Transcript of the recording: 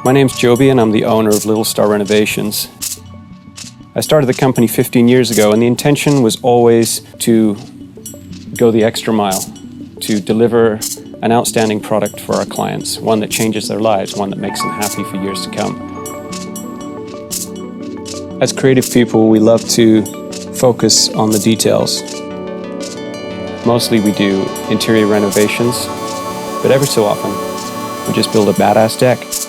My name's Jobie and I'm the owner of LittleStar Renovations. I started the company 15 years ago and the intention was always to go the extra mile, to deliver an outstanding product for our clients, one that changes their lives, one that makes them happy for years to come. As creative people, we love to focus on the details. Mostly we do interior renovations, but every so often we just build a badass deck.